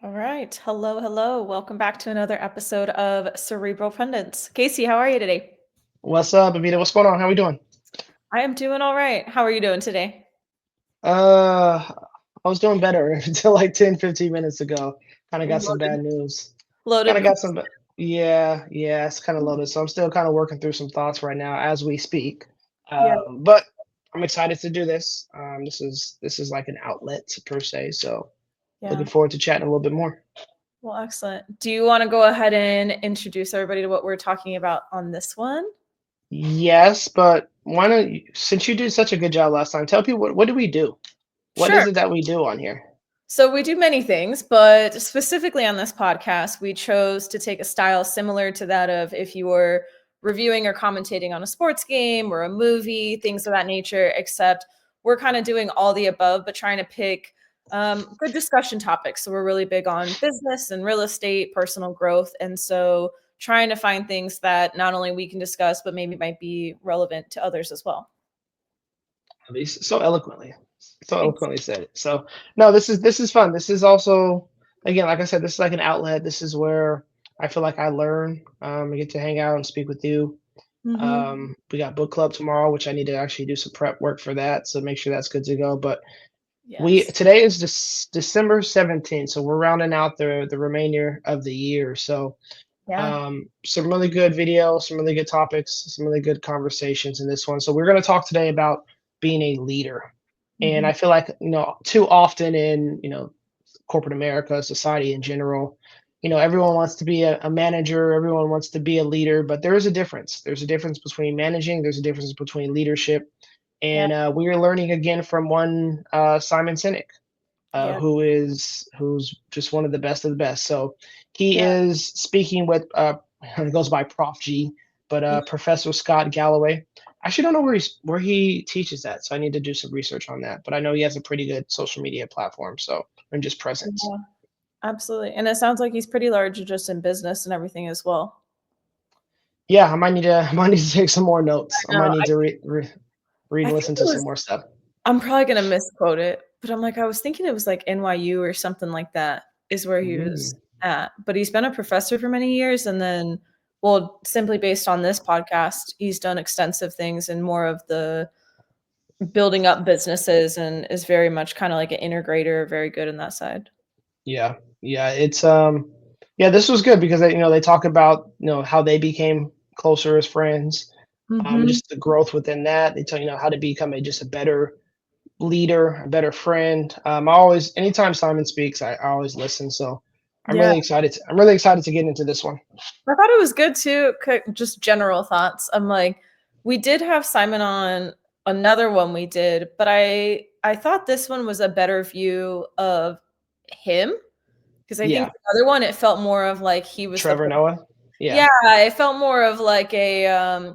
All right. Hello, hello. Welcome back to another episode of Cerebral Pundits. Casey, how are you today? What's up, Avita? What's going on? How we doing? I am doing all right. How are you doing today? Uh, I was doing better until like 10, 15 minutes ago. Kind of got some Loaded, bad news. loaded. Kind of got some, yeah, it's kind of loaded. So I'm still kind of working through some thoughts right now as we speak. Yeah, But I'm excited to do this. This is like an outlet per se. So looking yeah. forward to chatting a little bit more. Well, excellent. Do you want to go ahead and introduce everybody to what we're talking about on this one? Yes, but why don't you, since you did such a good job last time, tell people what do we do? What Sure. is it that we do on here? So we do many things, but specifically on this podcast, we chose to take a style similar to that of if you were reviewing or commentating on a sports game or a movie, things of that nature, except we're kind of doing all the above, but trying to pick good discussion topics. So we're really big on business and real estate, personal growth. And so trying to find things that not only we can discuss, but maybe might be relevant to others as well. So eloquently, so eloquently said it. So no, this is fun. This is also, again, like I said, this is like an outlet. This is where I feel like I learn. I get to hang out and speak with you. Mm-hmm. We got book club tomorrow, which I need to actually do some prep work for that. So make sure that's good to go. But we Yes. today is December 17th, so we're rounding out the remainder of the year. So Yeah. some really good videos, some really good topics, some really good conversations in this one. So we're going to talk today about being a leader. And Mm-hmm. I feel like, too often in, corporate America, society in general, everyone wants to be a manager, everyone wants to be a leader, but there is a difference. There's a difference between managing, there's a difference between leadership. Yeah. And we are learning again from one Simon Sinek, Yeah. who's just one of the best of the best. So he Yeah. is speaking with he goes by Prof G, but Yeah. Professor Scott Galloway. I actually don't know where he teaches at, so I need to do some research on that. But I know he has a pretty good social media platform, so and just presence. Yeah. Absolutely. And it sounds like he's pretty large just in business and everything as well. Yeah, I might need to take some more notes. I No, might need to read I and think listen it to some was, more stuff. I'm probably gonna misquote it, but I'm like, I was thinking it was like NYU or something like that is where he was Mm, at. But he's been a professor for many years and then well, simply based on this podcast, he's done extensive things and more of the building up businesses and is very much kind of like an integrator, very good in that side. yeah, yeah, yeah, this was good because they talk about how they became closer as friends, Mhm. just the growth within that. They tell how to become just a better leader, a better friend. Anytime Simon speaks, I always listen. So Yeah. I'm really excited to get into this one. I thought it was good too. Just general thoughts. I'm like, we did have Simon on another one we did, but I thought this one was a better view of him because I think Yeah, the other one it felt more of like he was the Trevor Noah. Yeah, yeah, it felt more of like a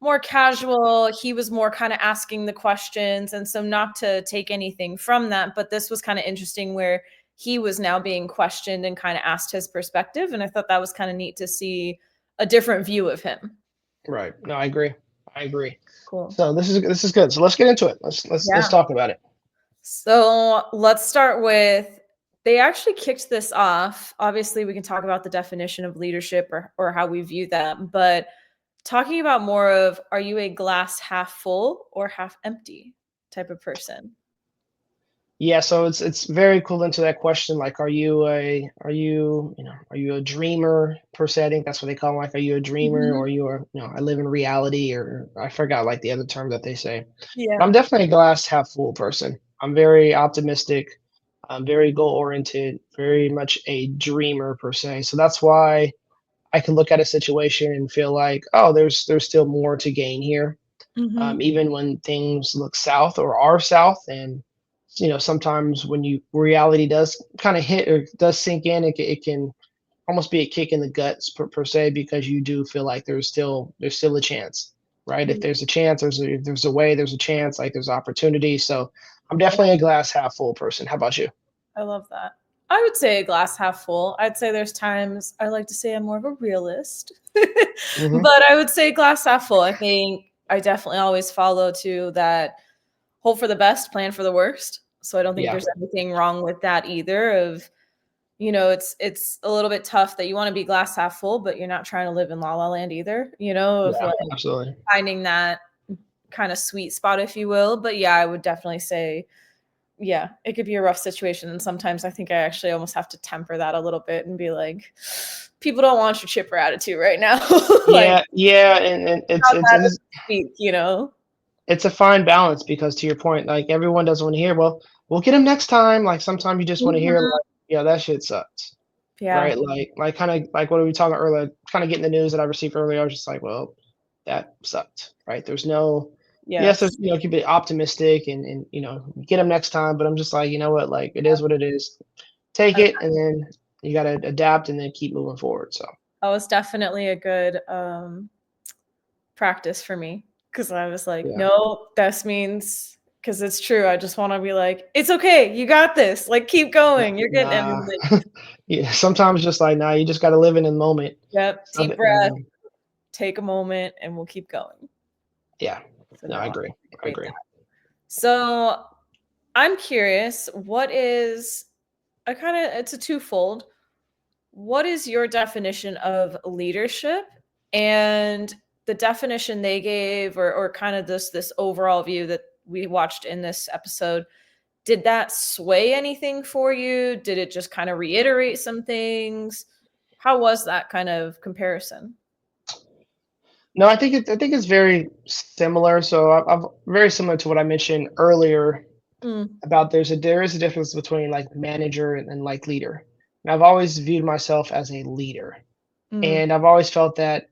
more casual. He was more kind of asking the questions, and so not to take anything from that, but this was kind of interesting where he was now being questioned and kind of asked his perspective, and I thought that was kind of neat to see a different view of him. right. No, I agree. I agree. Cool. So this is good. So let's get into it. Let's Yeah. talk about it. So let's start with they actually kicked this off. Obviously, we can talk about the definition of leadership or how we view that, but talking about more of are you a glass half full or half empty type of person? Yeah, so it's very cool into that question. Like, are you a dreamer per se? I think that's what they call 'em, like, are you a dreamer Mhm. or I live in reality, or I forgot like the other term that they say. But Yeah. I'm definitely a glass half full person. I'm very optimistic. I'm very goal oriented, very much a dreamer per se. So that's why I can look at a situation and feel like, oh, there's still more to gain here, Mhm. even when things look south or are south. And sometimes when reality does kind of hit or does sink in, it can almost be a kick in the guts per se, because you do feel like there's still a chance, right? If Yeah, there's a chance, if there's a way, there's a chance, like there's opportunity. So I'm definitely a glass half full person. How about you? I love that. I would say a glass half full. I'd say there's times I like to say I'm more of a realist, Hmm. but I would say glass half full. I think I definitely always follow to that hope for the best, plan for the worst. So I don't think Yeah. there's anything wrong with that either. Of it's a little bit tough that you want to be glass half full, but you're not trying to live in La La Land either, of Yeah, like absolutely. finding that kind of sweet spot, if you will. But yeah, I would definitely say, yeah, it could be a rough situation. And sometimes I think I actually almost have to temper that a little bit and be like, people don't want your chipper attitude right now. Like, Yeah, and how bad does it speak? it's a fine balance because to your point, like everyone doesn't want to hear, well, we'll get him next time. Like sometimes you just want to hear Mhm. like, yeah, that shit sucks. Yeah. Right? Like kind of like what we were talking earlier, kind of getting the news that I received earlier. I was just like, well, that sucked. Right. There's no yes, there's Yes. you can be optimistic and get them next time, but I'm just like, you know what, like it is what it is. Take it and then you gotta adapt and then keep moving forward. So That was definitely a good practice for me because I was like, yeah. no, this means because it's true. I just want to be like, it's okay, you got this. Like, keep going. You're getting Nah. and like, Yeah, sometimes just like nah, you just gotta live in the moment. yep, deep Something breath, take a moment, and we'll keep going. yeah. So No, no, I I agree. I appreciate agree. that. So I'm curious, what is I kind of it's a twofold. What is your definition of leadership and the definition they gave or kind of this overall view that we watched in this episode, did that sway anything for you? Did it just kind of reiterate some things? How was that kind of comparison? No, I think it's very similar. So I've very similar to what I mentioned earlier Mm, about there is a difference between like manager and like leader. And I've always viewed myself as a leader, mm, and I've always felt that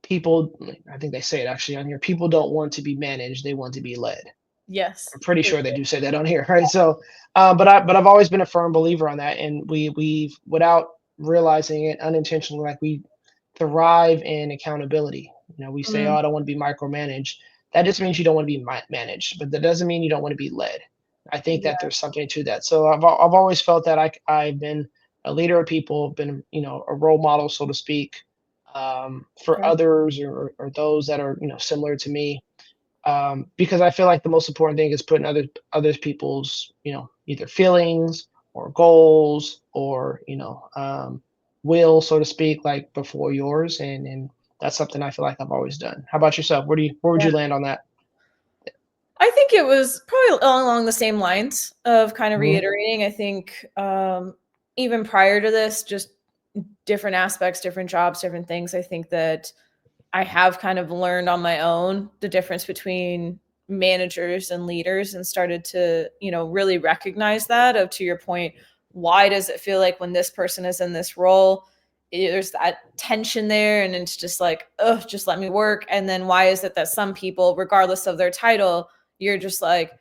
people, I think they say it actually on here, people don't want to be managed; they want to be led. yes. I'm pretty sure they do say that on here, right? So, but I've always been a firm believer on that, and we've without realizing it unintentionally, like we thrive in accountability. We say, "Oh, Mm, I don't want to be micromanaged." That just means you don't want to be managed, but that doesn't mean you don't want to be led. I think that yeah. there's something to that. So I've always felt that I've been a leader of people, been a role model, so to speak, for Okay. others or those that are similar to me. Because I feel like the most important thing is putting others people's either feelings or goals or will, so to speak, like before yours, and that's something I feel like I've always done. How about yourself? Where would Yeah. you land on that? I think it was probably along the same lines of kind of Mhm. reiterating. I think even prior to this, just different aspects, different jobs, different things. I think that I have kind of learned on my own the difference between managers and leaders and started to, really recognize that of to your point, why does it feel like when this person is in this role, there's that tension there and it's just like, oh, just let me work. And then why is it that some people, regardless of their title, you're just like,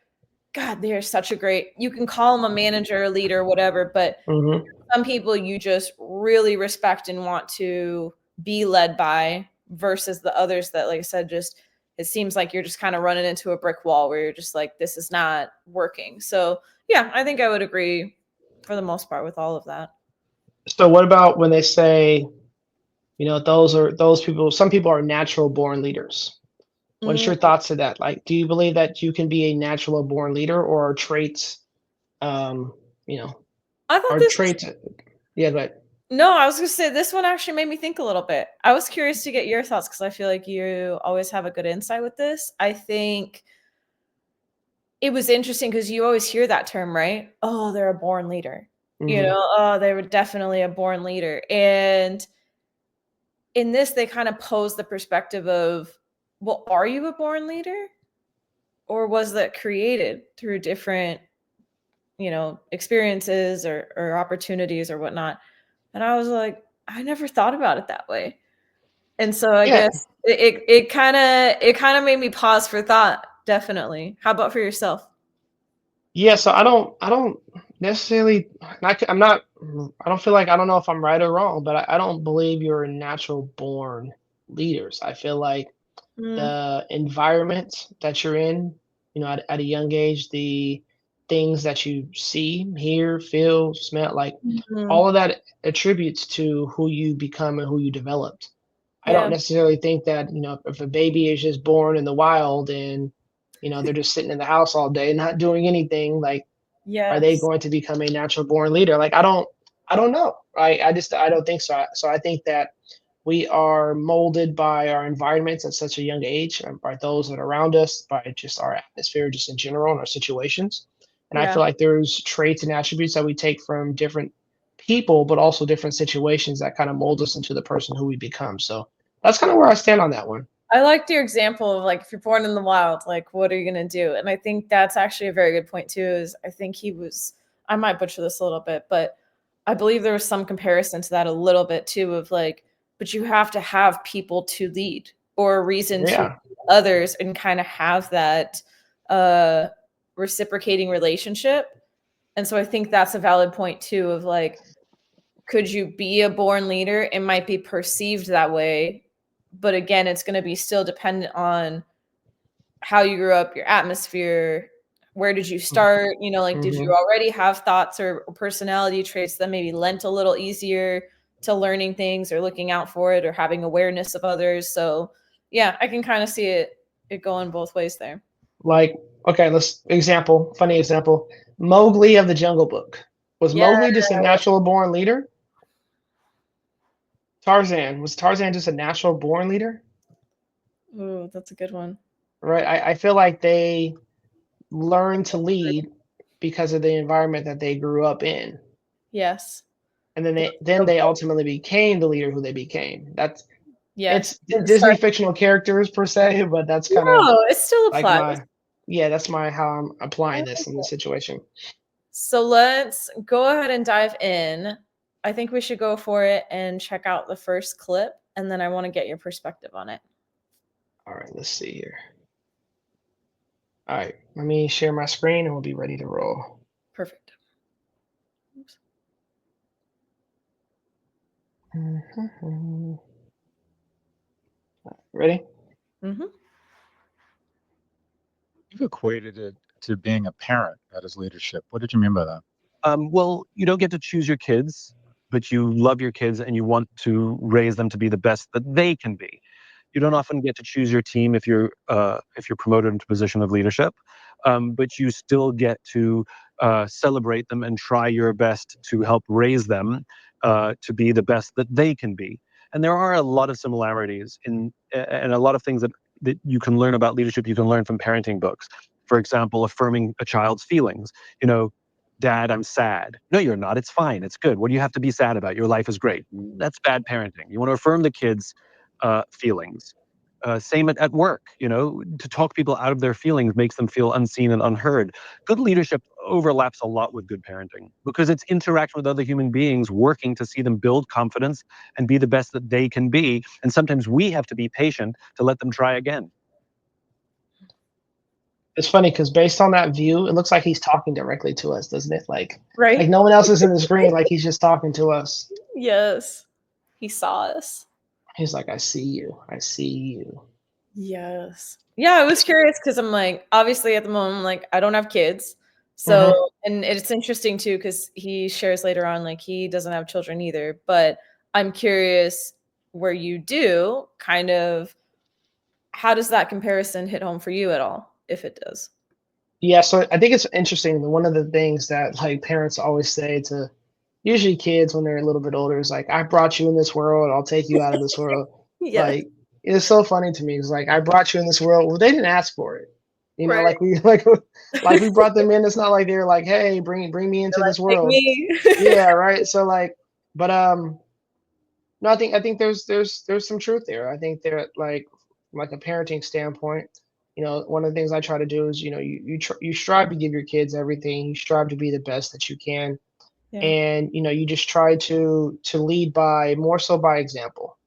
God, they're such a great, you can call them a manager, a leader, whatever, but Mhm. some people you just really respect and want to be led by versus the others that, like I said, just it seems like you're just kind of running into a brick wall where you're just like, this is not working. So yeah, I think I would agree for the most part with all of that. So what about when they say, those people, some people are natural born leaders. What's Mm, your thoughts to that? Like, do you believe that you can be a natural born leader or are traits, um, you know, I thought are this was traits, yeah, but no, I was gonna say this one actually made me think a little bit. I was curious to get your thoughts because I feel like you always have a good insight with this. I think it was interesting because you always hear that term, right? Oh, they're a born leader. mhm, Oh, they were definitely a born leader. And in this, they kind of pose the perspective of, well, are you a born leader? Or was that created through different, experiences or opportunities or whatnot? And I was like, I never thought about it that way. And so I yeah. guess it kind of made me pause for thought, definitely. How about for yourself? Yeah, so I don't necessarily I'm not I don't feel like I don't know if I'm right or wrong, but I don't believe you're natural born leaders. I feel like Mm, the environment that you're in, at a young age, the things that you see, hear, feel, smell, like mhm. all of that attributes to who you become and who you developed. I don't Yeah. necessarily think that, if a baby is just born in the wild and, they're just sitting in the house all day not doing anything, like, are they Yes. going to become a natural born leader? Like, I don't. I don't know. I don't think so. So I think that we are molded by our environments at such a young age, by those that are around us, by just our atmosphere, just in general, and our situations. And I Yeah. feel like there's traits and attributes that we take from different people, but also different situations that kind of mold us into the person who we become. So that's kind of where I stand on that one. I liked your example of like if you're born in the wild, like what are you gonna do? And I think that's actually a very good point too. Is I think he was I might butcher this a little bit, but I believe there was some comparison to that a little bit too of like, but you have to have people to lead or a reason to Yeah. lead others and kind of have that uh reciprocating relationship. And so I think that's a valid point too of like, could you be a born leader? It might be perceived that way, but again, it's going to be still dependent on how you grew up, your atmosphere, where did you start? You know, like, did Mm-hmm. you already have thoughts or personality traits that maybe lent a little easier to learning things or looking out for it or having awareness of others? So, yeah, I can kind of see it going both ways there. Like, okay, let's funny example. Mowgli of the Jungle Book. Was Yeah. Mowgli just a natural born leader? Tarzan. Was Tarzan just a natural born leader? Ooh, that's a good one. Right. I feel like they learned to lead because of the environment that they grew up in. Yes. And then they ultimately became the leader who they became. That's Yes. it's Didn't Disney start. fictional characters per se, but that's kind of No, it still like applies. that's my how I'm I applying this like in this it. situation. So let's go ahead and dive in. I think we should go for it and check out the first clip, and then I want to get your perspective on it. All right, let's see here. All right, let me share my screen and we'll be ready to roll. Perfect. Oops. Ready? Mhm. You've equated it to being a parent that is leadership. What did you mean by that? Well, you don't get to choose your kids, but you love your kids and you want to raise them to be the best that they can be. You don't often get to choose your team if you're promoted into a position of leadership, but you still get to celebrate them and try your best to help raise them to be the best that they can be. And there are a lot of similarities and a lot of things that you can learn about leadership. You can learn from parenting books. For example, affirming a child's feelings. You know, Dad, I'm sad. No, you're not. It's fine. It's good. What do you have to be sad about? Your life is great. That's bad parenting. You want to affirm the kids' feelings. Same at work. You know, to talk people out of their feelings makes them feel unseen and unheard. Good leadership overlaps a lot with good parenting because it's interaction with other human beings working to see them build confidence and be the best that they can be. And sometimes we have to be patient to let them try again. It's funny because based on that view, it looks like he's talking directly to us, doesn't it? Like Right? no one else is in the screen, like he's just talking to us. Yes. He saw us. He's like, I see you. I see you. Yes. Yeah, I was curious because I'm like, obviously at the moment, like I don't have kids. Hmm. So, and it's interesting too, because he shares later on, like he doesn't have children either. But I'm curious where you do kind of, how does that comparison hit home for you at all, if it does? Yeah, so I think it's interesting. One of the things that like parents always say to usually kids when they're a little bit older is like, I brought you in this world, I'll take you out of this world. Yes. Like it's so funny to me. It's like I brought you in this world. Well, they didn't ask for it. You know, Right. like we like we brought them in. It's not like they're like, hey, bring me into They're like, this pick world. me. Yeah, right. So like, but no, I think there's some truth there. I think there like a parenting standpoint, one of the things I try to do is, you strive to give your kids everything. You strive to be the best that you can, Yeah. and you just try to lead by more so by example.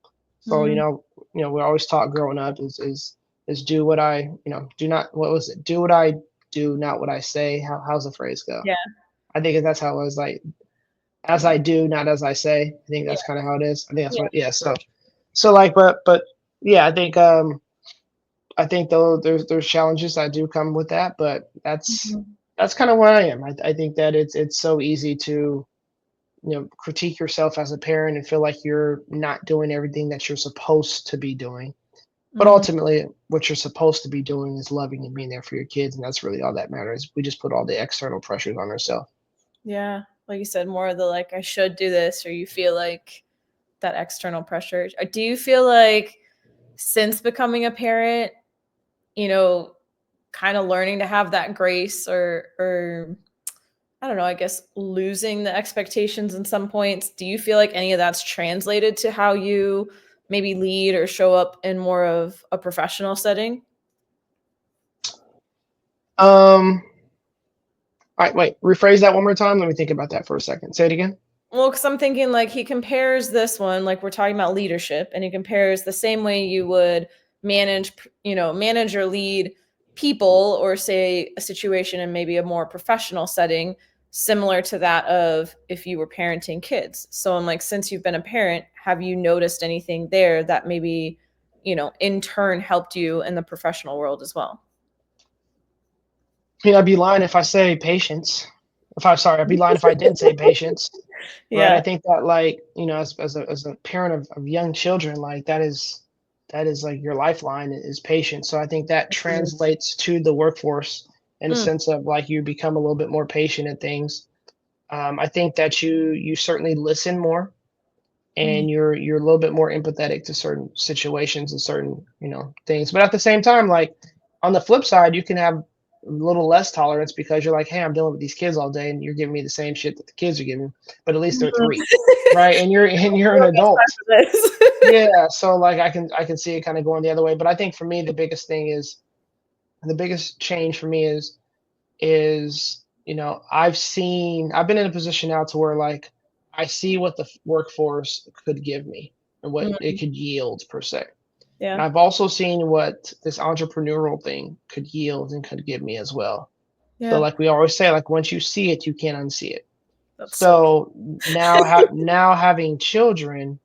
So Mhm. we're always taught growing up is do what I do not what was it do what I do not what I say. How's the phrase go? Yeah. I think that's how it was like as I do, not as I say. I think Yeah. that's kind of how it is. I think that's Yeah. what, yeah. So like, but yeah, I think though there's challenges that do come with that, but that's Mhm. that's kind of where I am. I think that it's so easy to critique yourself as a parent and feel like you're not doing everything that you're supposed to be doing. But Mhm. ultimately, what you're supposed to be doing is loving and being there for your kids, and that's really all that matters. We just put all the external pressures on ourselves. Yeah. like you said, more of the like I should do this, or you feel like that external pressure. Do you feel like since becoming a parent, you know, kind of learning to have that grace, or I don't know, I guess losing the expectations in some points, do you feel like any of that's translated to how you maybe lead or show up in more of a professional setting? All right, wait, rephrase that one more time. Let me think about that for a second. Say it again. Well, because I'm thinking like he compares this one, like we're talking about leadership, and he compares the same way you would manage or lead people, or say a situation in maybe a more professional setting, similar to that of if you were parenting kids. So I'm like, since you've been a parent, have you noticed anything there that maybe, in turn helped you in the professional world as well? I mean, I'd be lying if I say patience. I'd be lying if I didn't say patience. Right. Yeah. I think that, like, as a parent of young children, like that is like your lifeline is patience. So I think that translates to the workforce in a Mm. sense of like you become a little bit more patient at things. I think that you certainly listen more, and you're a little bit more empathetic to certain situations and certain things. But at the same time, like on the flip side, you can have a little less tolerance because you're like, hey, I'm dealing with these kids all day, and you're giving me the same shit that the kids are giving, but at least they're 3, right? And you're an adult. Yeah, so like I can see it kind of going the other way. But I think for me, the biggest change for me is I've been in a position now to where like I see what the workforce could give me and what it could yield per se. And Yeah. I've also seen what this entrepreneurial thing could yield and could give me as well. So Yeah. like we always say, like once you see it, you can't unsee it. That's So now having children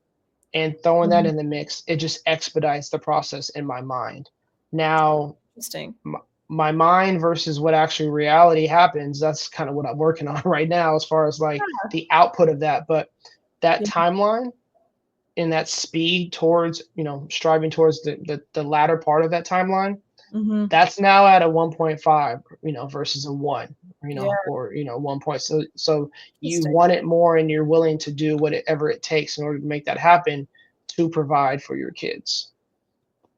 and throwing that in the mix, it just expedites the process in my mind. Now, interesting. my mind versus what actually reality happens, that's kind of what I'm working on right now as far as like the output of that. But that Yeah. timeline and that speed towards striving towards the latter part of that timeline, that's now at a 1.5 versus a 1 or 1 point. So you want it more, and you're willing to do whatever it takes in order to make that happen, to provide for your kids.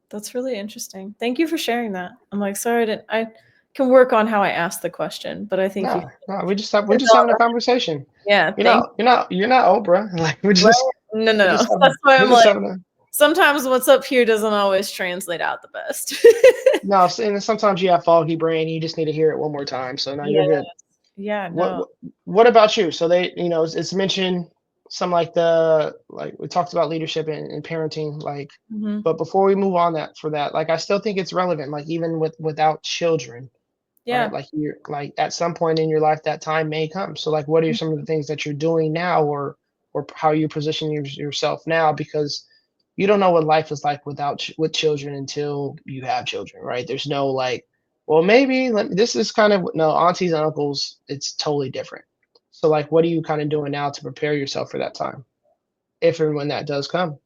That's really interesting. Thank you for sharing that. I'm like, sorry, I can work on how I asked the question, but I think No, we're just having a conversation. Yeah, You're not Oprah. Like we're just no. just having, That's why we're I'm just like, having a sometimes what's up here doesn't always translate out the best. no. And sometimes you have foggy brain. You just need to hear it one more time. So now you're good. Yeah, no. What about you? So they, it's mentioned some like we talked about leadership and parenting, like, but before we move on like I still think it's relevant, like even without children, Yeah. right? Like you're like at some point in your life that time may come. So like, what are some of the things that you're doing now, or how you position yourself now? Because you don't know what life is like with children until you have children, right? There's no like, well, maybe this is kind of no aunties and uncles. It's totally different. So like, what are you kind of doing now to prepare yourself for that time, if and when that does come?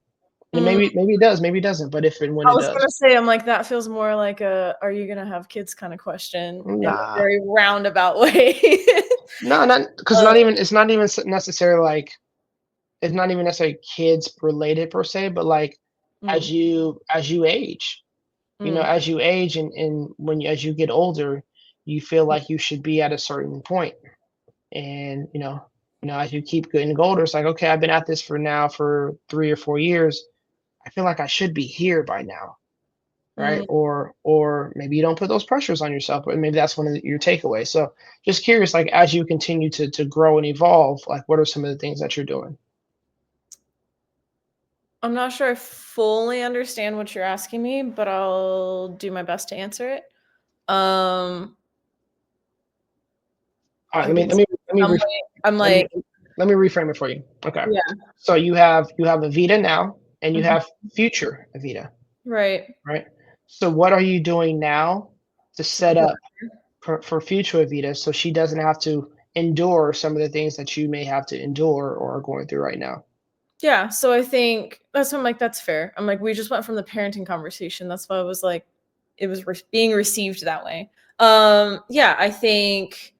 And maybe it does, maybe it doesn't. But if and when I it was gonna does, say, I'm like, that feels more like a "Are you gonna have kids?" kind of question in a nah, very roundabout way. no, not because it's not even necessarily like it's not even necessarily kids related per se, but like Mm, as you age, mm, as you age and as you get older, you feel like you should be at a certain point. And as you keep getting older, it's like, okay, I've been at this for 3 or 4 years. I feel like I should be here by now, right? mm. Or maybe you don't put those pressures on yourself, but maybe that's one of your takeaways. So just curious, like as you continue to grow and evolve, like what are some of the things that you're doing? I'm not sure I fully understand what you're asking me, but I'll do my best to answer it. All right, I guess I'm let me like, let me reframe it for you. Okay. yeah, So you have Avita now, and you mhm, have future Avita, right. right? So what are you doing now to set up for future Avita so she doesn't have to endure some of the things that you may have to endure or are going through right now? Yeah, so I think that's what I'm like, that's fair. I'm like, we just went from the parenting conversation. That's why I was like, it was being received that way. Yeah, I think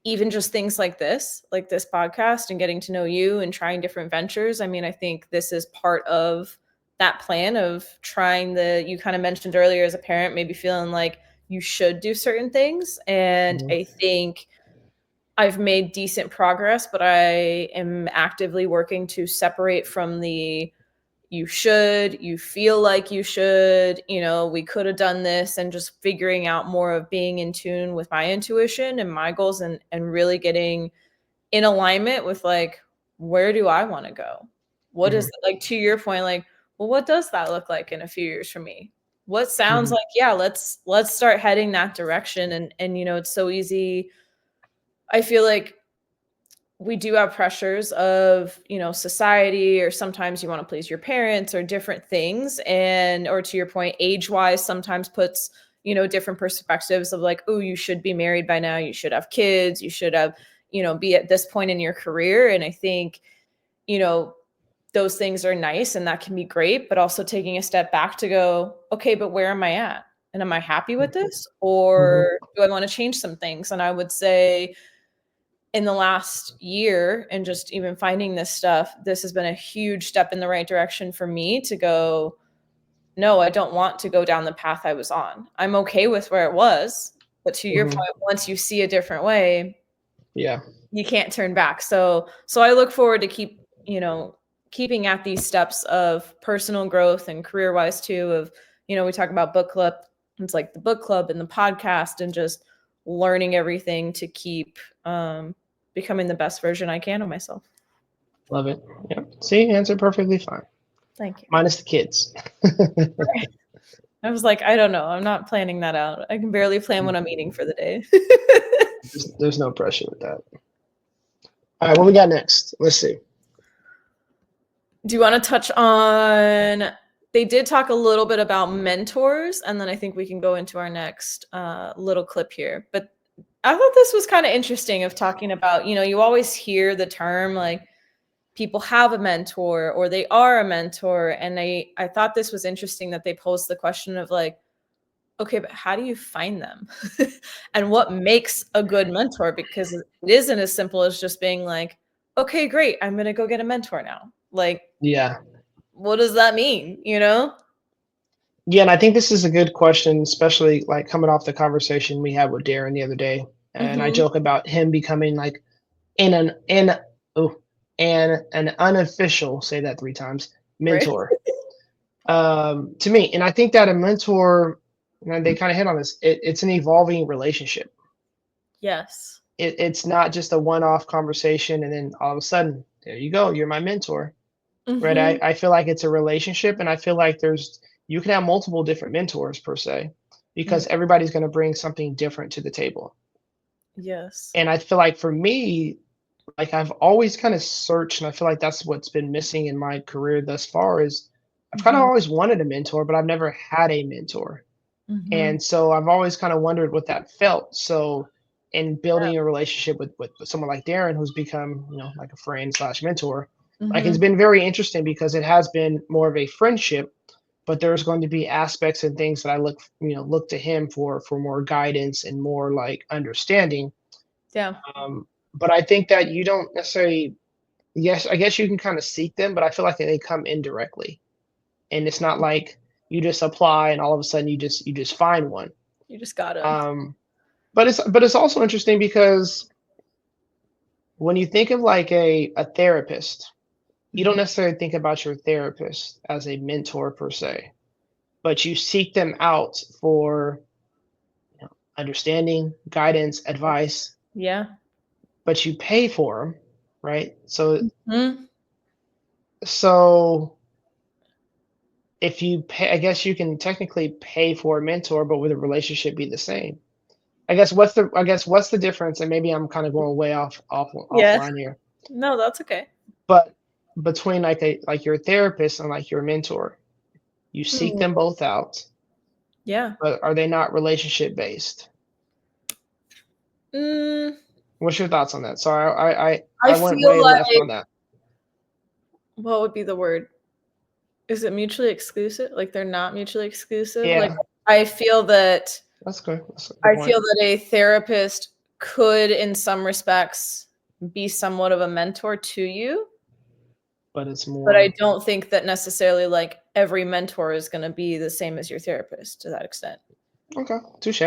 even just things like this podcast and getting to know you and trying different ventures. I mean, I think this is part of that plan of trying you kind of mentioned earlier as a parent, maybe feeling like you should do certain things. And I think I've made decent progress, but I am actively working to separate from the you should, you feel like you should, we could have done this, and just figuring out more of being in tune with my intuition and my goals, and really getting in alignment with like, where do I want to go? What is like, to your point, like, well, what does that look like in a few years for me? What sounds like, yeah, let's start heading that direction. And it's so easy. I feel like we do have pressures of, society, or sometimes you want to please your parents or different things. Or to your point, age-wise, sometimes puts, different perspectives of like, oh, you should be married by now. You should have kids. You should have, be at this point in your career. And I think, those things are nice and that can be great, but also taking a step back to go, okay, but where am I at? And am I happy with this? Or do I want to change some things? And I would say, in the last year, and just even finding this stuff, this has been a huge step in the right direction for me to go, no, I don't want to go down the path I was on. I'm okay with where it was. But to your point, once you see a different way, you can't turn back. So I look forward to keeping at these steps of personal growth and career-wise too, of, we talk about book club. It's like the book club and the podcast, and just learning everything to keep becoming the best version I can of myself. Love it. Yeah. See, answered perfectly fine. Thank you. Minus the kids. I was like, I don't know. I'm not planning that out. I can barely plan when I'm eating for the day. There's no pressure with that. All right, what we got next? Let's see. Do you want to touch on, they did talk a little bit about mentors, and then I think we can go into our next little clip here. But I thought this was kind of interesting, of talking about, you always hear the term like people have a mentor or they are a mentor. And I thought this was interesting that they posed the question of like, okay, but how do you find them? And what makes a good mentor? Because it isn't as simple as just being like, okay, great, I'm going to go get a mentor now. Like, what does that mean? Yeah, and I think this is a good question, especially like coming off the conversation we had with Darren the other day. And I joke about him becoming like an unofficial, say that 3 times, mentor. Right. To me. And I think that a mentor, and they kind of hit on this, it's an evolving relationship. Yes. It's not just a one-off conversation and then all of a sudden, there you go, you're my mentor. Right. I feel like it's a relationship, and I feel like you can have multiple different mentors per se, because everybody's going to bring something different to the table. Yes. And I feel like for me, like I've always kind of searched, and I feel like that's what's been missing in my career thus far, is I've kind of always wanted a mentor, but I've never had a mentor. And so I've always kind of wondered what that felt. So in building a relationship with someone like Darren, who's become, like a friend / mentor, like it's been very interesting, because it has been more of a friendship, but there's going to be aspects and things that I look to him for more guidance and more like understanding. Yeah. But I think that you don't necessarily, yes, I guess you can kind of seek them, but I feel like they come indirectly, and it's not like you just apply and all of a sudden you just find one. You just got it. But it's also interesting, because when you think of like a therapist, you don't necessarily think about your therapist as a mentor per se, but you seek them out for understanding, guidance, advice. Yeah. But you pay for them, right? So, so if you pay, I guess you can technically pay for a mentor, but would the relationship be the same? I guess what's the difference? And maybe I'm kind of going way offline here. No, that's okay. But between like your therapist and like your mentor, you seek them both out. Yeah. But are they not relationship based? What's your thoughts on that? Sorry, I went way left on that. What would be the word? Is it mutually exclusive? Like they're not mutually exclusive? Yeah. Like I feel that that's good. I feel that a therapist could, in some respects, be somewhat of a mentor to you. But it's more. But I don't think that necessarily like every mentor is going to be the same as your therapist to that extent. Okay, touche.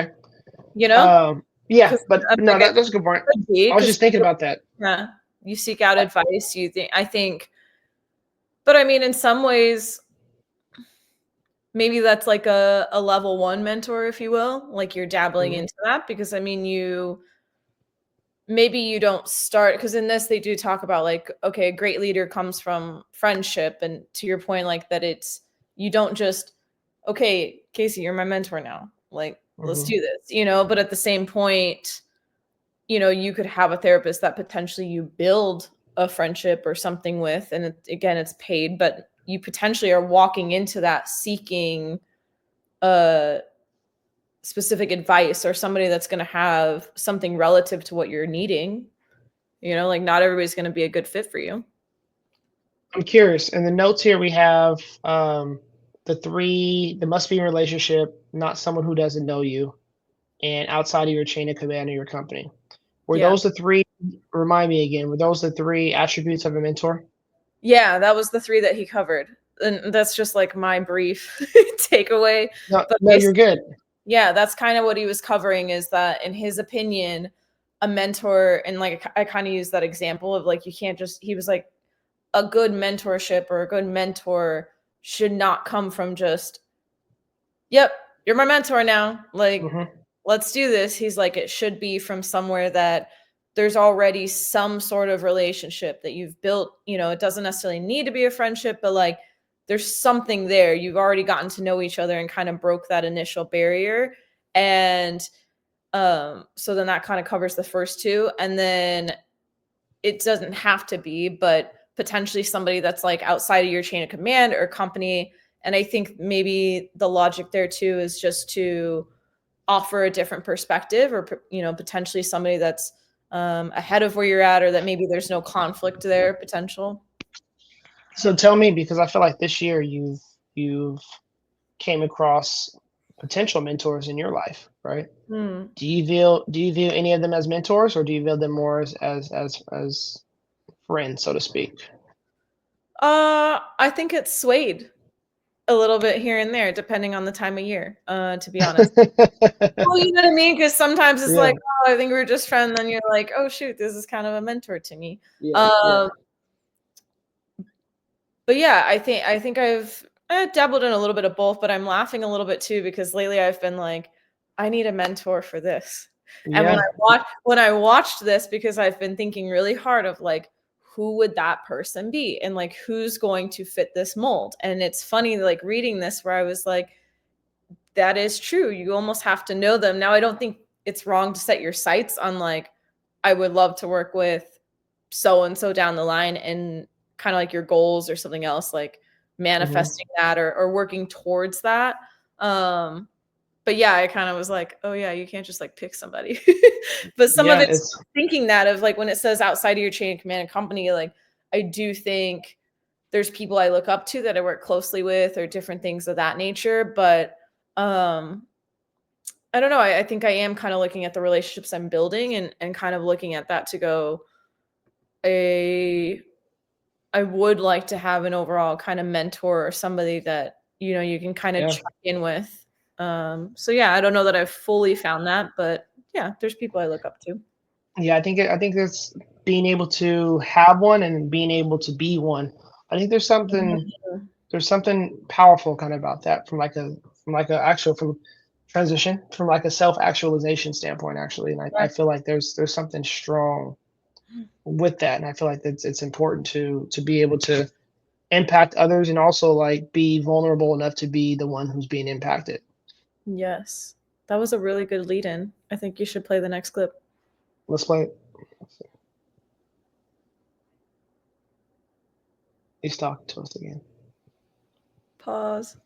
You know? Yeah, but no, like, that's a good point. I was just thinking about that. Yeah, you seek out advice. I think, but I mean, in some ways, maybe that's like a level 1 mentor, if you will. Like you're dabbling into that because I mean, maybe you don't start, because in this they do talk about like, okay, a great leader comes from friendship, and to your point, like that you don't just, okay, Casey, you're my mentor now, like let's do this, but at the same point, you could have a therapist that potentially you build a friendship or something with, and again, it's paid, but you potentially are walking into that seeking specific advice or somebody that's going to have something relative to what you're needing. Like not everybody's going to be a good fit for you. I'm curious. In the notes here, we have the 3, there must be a relationship, not someone who doesn't know you, and outside of your chain of command of your company. Were those the 3, remind me again, were those the 3 attributes of a mentor? Yeah, that was the 3 that he covered. And that's just like my brief takeaway. No, you're good. Yeah, that's kind of what he was covering, is that in his opinion, a mentor, and like I kind of use that example of like, you can't just, he was like, a good mentorship or a good mentor should not come from just, yep, you're my mentor now. Like, let's do this. He's like, it should be from somewhere that there's already some sort of relationship that you've built. It doesn't necessarily need to be a friendship, but like there's something there. You've already gotten to know each other and kind of broke that initial barrier. And so then that kind of covers the first 2. And then it doesn't have to be, but potentially somebody that's like outside of your chain of command or company. And I think maybe the logic there too is just to offer a different perspective, or potentially somebody that's ahead of where you're at, or that maybe there's no conflict there potential. So tell me, because I feel like this year you've came across potential mentors in your life, right? Do you view any of them as mentors, or do you view them more as friends, so to speak? I think it's swayed a little bit here and there, depending on the time of year, to be honest. Well, you know what I mean? Because sometimes it's like, oh, I think we're just friends. Then you're like, oh, shoot, this is kind of a mentor to me. But yeah, I think I've dabbled in a little bit of both, but I'm laughing a little bit too, because lately I've been like, I need a mentor for this. And when I watched this, because I've been thinking really hard of like, who would that person be? And like, who's going to fit this mold? And it's funny, like reading this, where I was like, that is true. You almost have to know them. Now, I don't think it's wrong to set your sights on like, I would love to work with so-and-so down the line, and kind of like your goals or something else, like manifesting that or working towards that. But yeah, I kind of was like, oh yeah, you can't just like pick somebody. But some of it's thinking that of like, when it says outside of your chain of command and company, like I do think there's people I look up to that I work closely with, or different things of that nature. But I don't know. I think I am kind of looking at the relationships I'm building, and kind of looking at that to go, I would like to have an overall kind of mentor, or somebody that, you can kind of check in with. So yeah, I don't know that I've fully found that, but yeah, there's people I look up to. Yeah, I think it's being able to have one and being able to be one. I think there's something powerful kind of about that, from transition, from like a self-actualization standpoint, actually. And I feel like there's something strong with that, and I feel like it's important to be able to impact others, and also like be vulnerable enough to be the one who's being impacted. Yes, that was a really good lead-in. I think you should play the next clip. Let's play it. He's talking to us again. Pause.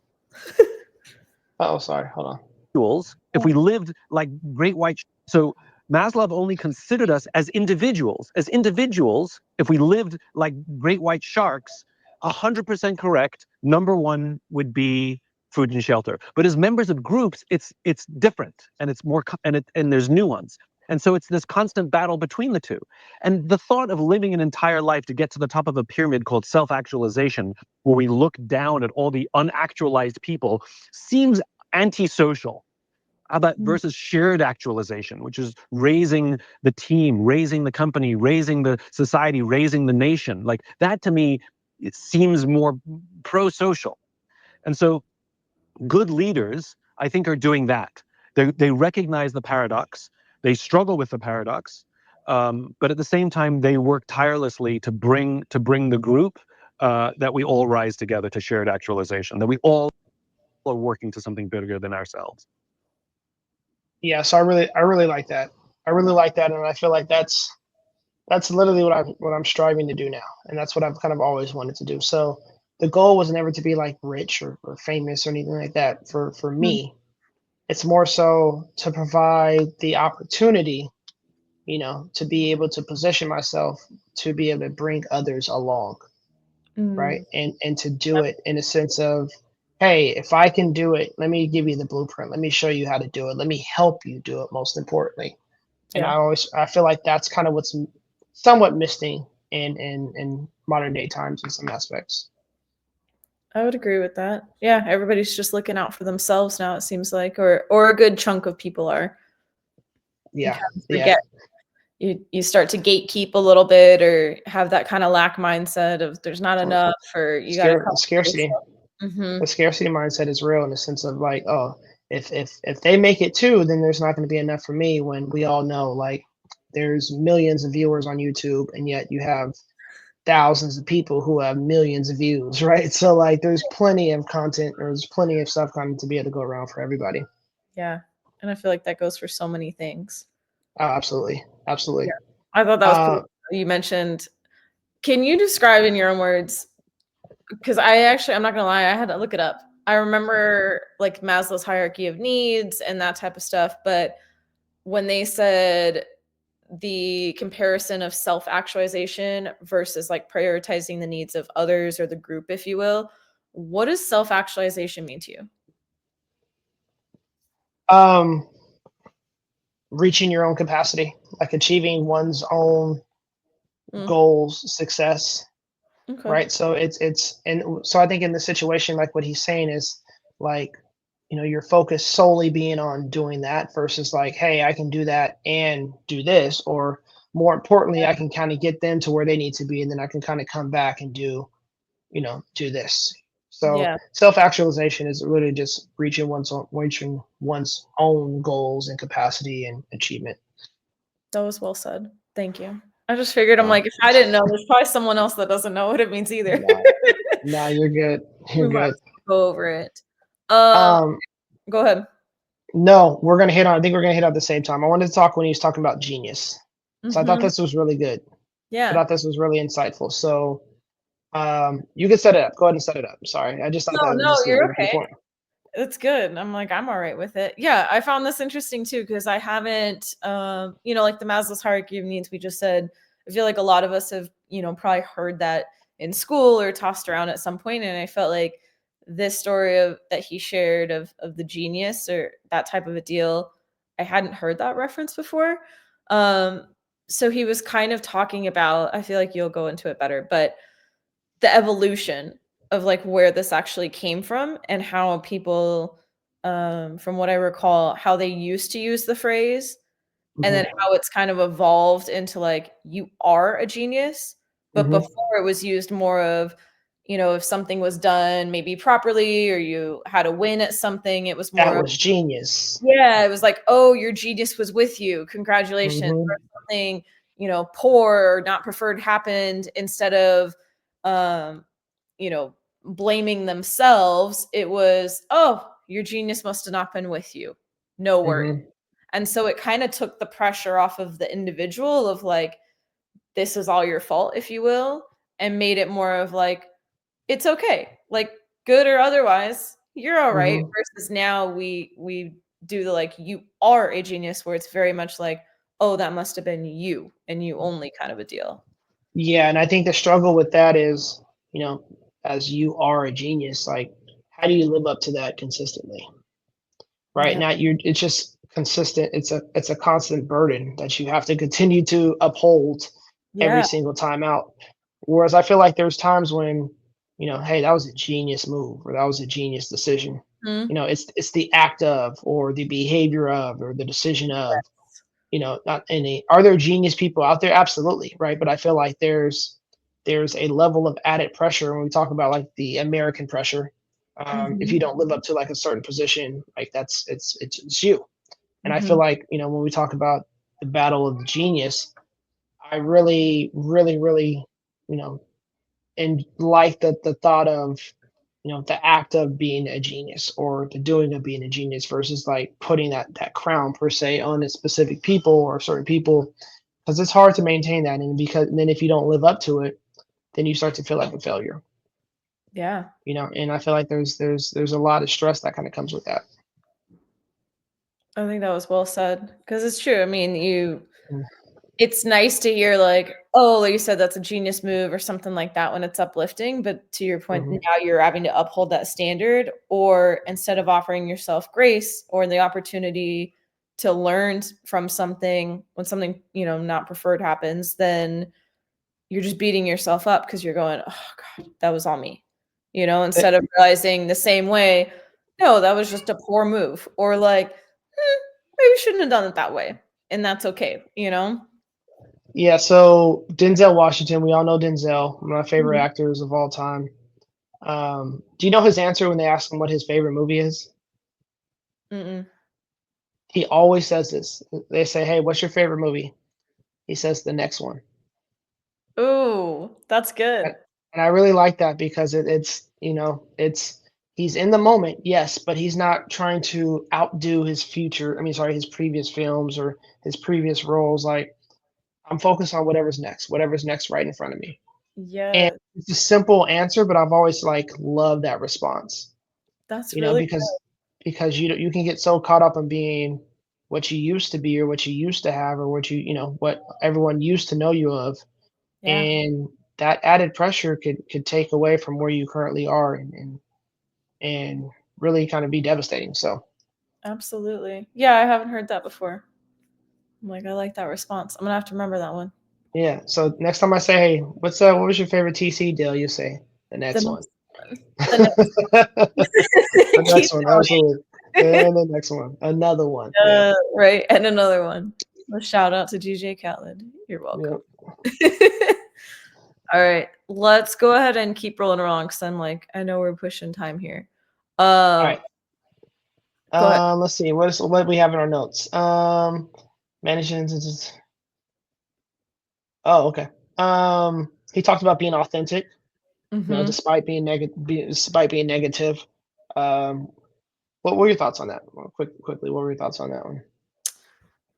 Oh, sorry. Hold on. If we lived like great white, so Maslow only considered us as individuals. As individuals, if we lived like great white sharks, 100% correct. Number 1 would be food and shelter. But as members of groups, it's different, and it's more, and there's nuance. And so it's this constant battle between the two. And the thought of living an entire life to get to the top of a pyramid called self-actualization, where we look down at all the unactualized people, seems antisocial. How about versus shared actualization, which is raising the team, raising the company, raising the society, raising the nation? Like that to me, it seems more pro-social. And so good leaders, I think, are doing that. They recognize the paradox, they struggle with the paradox, but at the same time, they work tirelessly to bring the group that we all rise together to shared actualization, that we all are working to something bigger than ourselves. Yeah, so I really like that. I really like that, and I feel like that's literally what I'm striving to do now, and that's what I've kind of always wanted to do. So the goal was never to be like rich or famous or anything like that. For me, it's more so to provide the opportunity, to be able to position myself to be able to bring others along, right? And to do it in a sense of, hey, if I can do it, let me give you the blueprint. Let me show you how to do it. Let me help you do it, most importantly. And Yeah. I feel like that's kind of what's somewhat missing in modern day times in some aspects. I would agree with that. Yeah, everybody's just looking out for themselves now, it seems like, or a good chunk of people are. Yeah. Forget you start to gatekeep a little bit, or have that kind of lack mindset of there's not enough, or you got to come scarcity. Mm-hmm. The scarcity mindset is real in the sense of like, oh, if they make it too, then there's not going to be enough for me, when we all know like there's millions of viewers on YouTube, and yet you have thousands of people who have millions of views, right? So like there's plenty of content, or there's plenty of stuff coming to be able to go around for everybody. Yeah. And I feel like that goes for so many things. Oh, absolutely. Absolutely. Yeah. I thought that was pretty cool. You mentioned, can you describe in your own words, because I'm not gonna lie, I had to look it up. I remember like Maslow's hierarchy of needs and that type of stuff, but when they said the comparison of self-actualization versus like prioritizing the needs of others or the group, if you will, what does self-actualization mean to you? Reaching your own capacity, like achieving one's own goals, success. Okay. Right. So and so I think in this situation, like what he's saying is like, your focus solely being on doing that versus like, hey, I can do that and do this, or more importantly, I can kind of get them to where they need to be, and then I can kind of come back and do this. So Yeah, self-actualization is really just reaching one's own goals and capacity and achievement. that was well said. Thank you. I just figured, I'm like, if I didn't know, there's probably someone else that doesn't know what it means either. No, you're good. We You're might good. go over it. Um, Go ahead. No, I think we're gonna hit on at the same time. I wanted to talk when he was talking about genius. So I thought this was really good. I Yeah. thought this was really insightful. So you can set it up. Go ahead and set it up. Sorry. I just thought that was No, just you're a good okay. point. It's good. I'm like, I'm all right with it. Yeah, I found this interesting too, because I haven't, like the Maslow's hierarchy of needs we just said. I feel like a lot of us have, probably heard that in school or tossed around at some point, and I felt like this story that he shared of the genius or that type of a deal, I hadn't heard that reference before. So he was kind of talking about, I feel like you'll go into it better, but the evolution of like where this actually came from, and how people, from what I recall, how they used to use the phrase, and then how it's kind of evolved into like, you are a genius. But before, it was used more of, if something was done maybe properly, or you had a win at something, it was more That was genius. yeah, it was like, oh, your genius was with you. Congratulations. Or something, poor or not preferred happened, instead of, blaming themselves, it was, oh, your genius must have not been with you. No worries. And so it kind of took the pressure off of the individual of like, this is all your fault, if you will, and made it more of like, it's okay. Like, good or otherwise, you're all right. Versus now we do the like, you are a genius, where it's very much like, oh, that must have been you and you only kind of a deal. Yeah, and I think the struggle with that is, as you are a genius, like how do you live up to that consistently? Right. Yeah. Now it's just consistent. It's a constant burden that you have to continue to uphold every Yeah. single time out. Whereas I feel like there's times when, hey, that was a genius move or that was a genius decision. Mhm. It's the act of or the behavior of or the decision of, not any. Are there genius people out there? Absolutely, right? But I feel like there's a level of added pressure when we talk about like the American pressure. If Mhm. you don't live up to like a certain position, like it's you. And I feel Mhm. like, when we talk about the battle of genius, I really, really, really, you know, and like the thought of, the act of being a genius or the doing of being a genius versus like putting that crown per se on a specific people or certain people, because it's hard to maintain that. And then if you don't live up to it, then you start to feel like a failure, Yeah. and I feel like there's a lot of stress that kind of comes with that. I think that was well said because it's true. I mean, Mm. it's nice to hear like, oh, like you said, that's a genius move or something like that when it's uplifting. But to your point, Mhm. now you're having to uphold that standard, or instead of offering yourself grace or the opportunity to learn from something when something, not preferred happens, then you're just beating yourself up because you're going, oh God, that was on me. Eh, Instead of realizing the same way, no, that was just a poor move. Or like, maybe shouldn't have done it that way. And that's okay. Yeah, so Denzel Washington, we all know Denzel, one of my favorite Mhm. actors of all time. Do you know his answer when they ask him what his favorite movie is? Mm-mm. He always says this. They say, "Hey, what's your favorite movie?" He says, "The next one." Ooh, that's And good. and I really like that because it's he's in the moment, yes, but he's not trying to outdo his future. I mean, sorry, his previous films or his previous roles. Like, I'm focused on whatever's next right in front of me. And Yes, it's a simple answer, but I've always like loved that response. that's You know, really because you can get so caught up in being what you used to be or what you used to have or what everyone used to know you of, yeah, and that added pressure could take away from where you currently are and really kind of be devastating. So absolutely. Yeah, I haven't heard that before. I'm like, I like that response. I'm gonna have to remember that one. yeah. So next time I say, hey, what was your favorite TC deal? You say the The next one. next one. The next The one. Keep next one, going. absolutely. And the next one. Another one. Yeah. Right, and another one. A shout out to DJ Khaled. You're welcome. Yeah. All right, let's go ahead and keep rolling along because I'm like, I know we're pushing time here. All right. Go ahead. Let's see. What we have in our notes? Managing. Oh, okay. He talked about being authentic, Mhm. despite being negative. Um, what were your thoughts on that? Well, quickly, what were your thoughts on that one?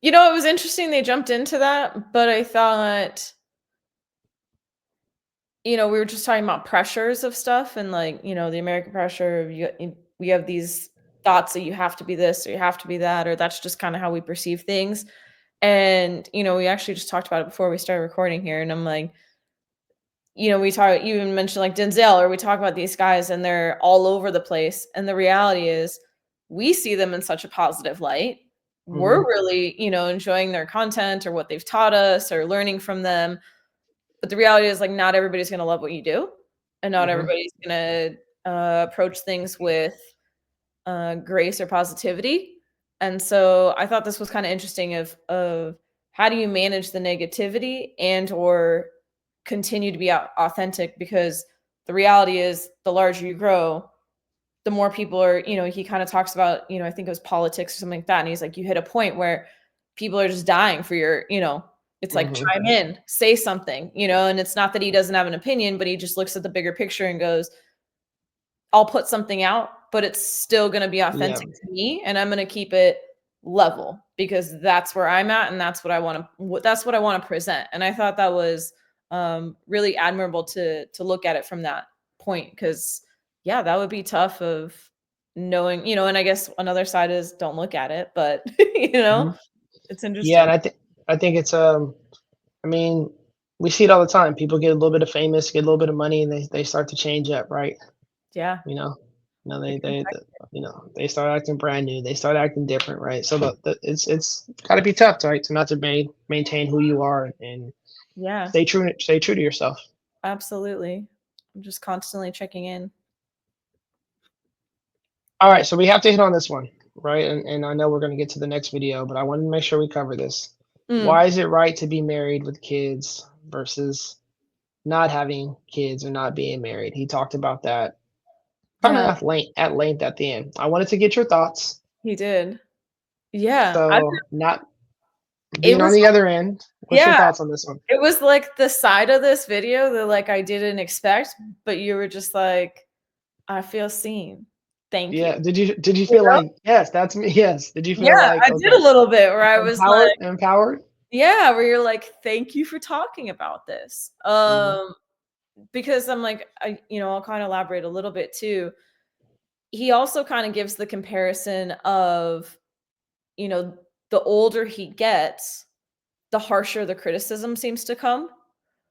It was interesting they jumped into that, but I thought, we were just talking about pressures of stuff and like, the American pressure of we have these thoughts that you have to be this or you have to be that, or that's just kind of how we perceive things. And, we actually just talked about it before we started recording here. And I'm like, we talk, you even mentioned like Denzel, or we talk about these guys and they're all over the place. And the reality is we see them in such a positive light. We're Mhm. really, enjoying their content or what they've taught us or learning from them. But the reality is like not everybody's going to love what you do. And not Mhm. everybody's going to approach things with grace or positivity. And so I thought this was kind of interesting of how do you manage the negativity and or continue to be authentic, because the reality is the larger you grow, the more people are, he kind of talks about, I think it was politics or something like that. And he's like, you hit a point where people are just dying for your, it's like Mhm. chime in, say something, and it's not that he doesn't have an opinion, but he just looks at the bigger picture and goes, I'll put something out, but it's still going to be Yeah. authentic to me, and I'm going to keep it level because that's where I'm at, and that's what I want to present. And I thought that was really admirable to look at it from that point, because yeah, that would be tough of knowing, and I guess another side is don't look at it, but Mhm. it's Yeah, interesting. and I think it's I mean, we see it all the time. People get a little bit of famous, get a little bit of money, and they start to change up, right? Yeah. You know. You know, It can affect they start acting brand new. They start acting different, right? So it's got to be tough, right? To not to maintain who you are and Yeah, stay true to yourself. absolutely. I'm just constantly checking in. All right, so we have to hit on this one, right? And I know we're going to get to the next video, but I wanted to make sure we cover this. Mm, Why is it right to be married with kids versus not having kids or not being married? He talked about that kind of yeah, at length at the end. I wanted to get your thoughts. he did. Yeah, So not it being on was the other end, what's your yeah, thoughts on this one? it was like the side of this video that like I didn't expect, but you were just like, I feel seen. Thank you. Yeah. Did you You feel know? like, yes, that's me? Yes. Did you feel Yeah, like, I did a okay, little bit where I was like, empowered? yeah, where you're like, thank you for talking about this. Mhm. Because I'm like, I'll kind of elaborate a little bit too. He also kind of gives the comparison of, you know, the older he gets, the harsher the criticism seems to come.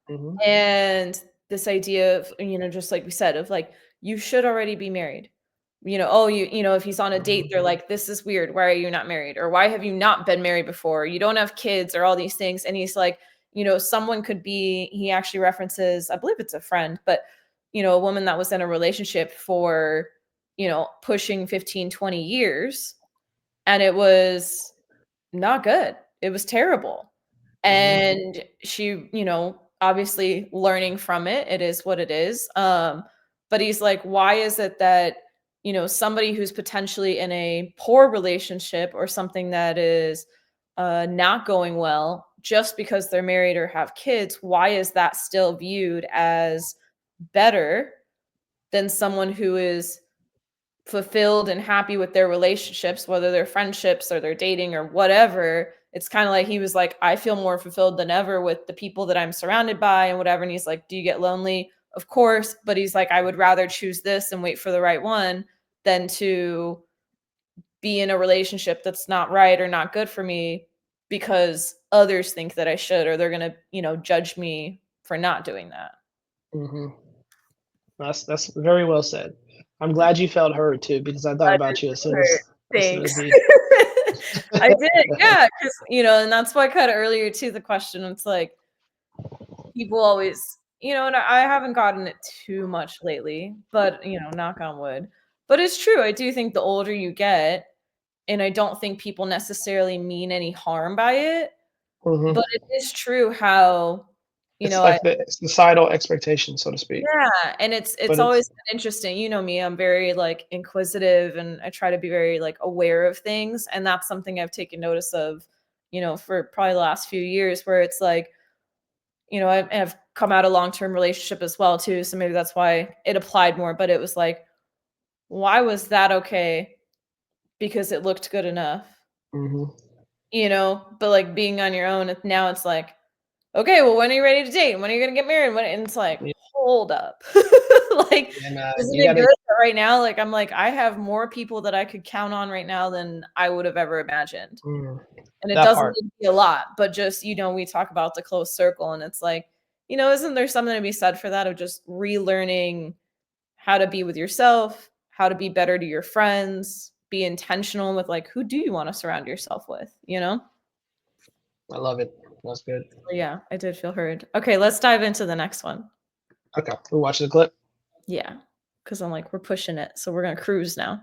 Mhm. And this idea of, just like we said, of like, you should already be married. Oh, if he's on a date, they're like, this is weird. Why are you not married? Or why have you not been married before? You don't have kids or all these things. And he's like, someone could be, he actually references, I believe it's a friend, but, a woman that was in a relationship for, pushing 15, 20 years. And it was not good. It was terrible. Mhm. And she, obviously learning from it, it is what it is. But he's like, why is it that, somebody who's potentially in a poor relationship or something that is not going well, just because they're married or have kids, why is that still viewed as better than someone who is fulfilled and happy with their relationships, whether they're friendships or they're dating or whatever? It's kind of like he was like, I feel more fulfilled than ever with the people that I'm surrounded by and whatever. And he's like, do you get lonely? Of course. But he's like, I would rather choose this and wait for the right one than to be in a relationship that's not right or not good for me because others think that I should, or they're going to, judge me for not doing that. Mhm. That's very well said. I'm glad you felt heard too, because I thought I about did you feel hurt. as soon as Thanks. he. I did, yeah, because and that's why I cut earlier to the question. It's like people always, and I haven't gotten it too much lately, but knock on wood. But it's true. I do think the older you get, and I don't think people necessarily mean any harm by it, Mhm. but it is true how, It's I like the societal expectation, so to speak. yeah, and it's But always it's been interesting. You know me, I'm very like inquisitive and I try to be very like aware of things, and that's something I've taken notice of, for probably the last few years where it's like, I've come out of long-term relationship as well too, so maybe that's why it applied more, but it was like, why was that okay? Because it looked good enough. Mhm. But like being on your own, now it's like, okay, well, when are you ready to date? When are you gonna get married? And it's like, Yeah, hold up. Like, and isn't you it gotta. good that right now? Like, I'm like, I have more people that I could count on right now than I would have ever imagined. Mm, And it that doesn't part. need to be a lot, but just, we talk about the close circle, and it's like, isn't there something to be said for that of just relearning how to be with yourself, how to be better to your friends, be intentional with like, who do you want to surround yourself with? I love it. That's good. So yeah, I did feel heard. Okay, let's dive into the next one. Okay, we watch the clip. Yeah, because I'm like, we're pushing it, so we're gonna cruise now.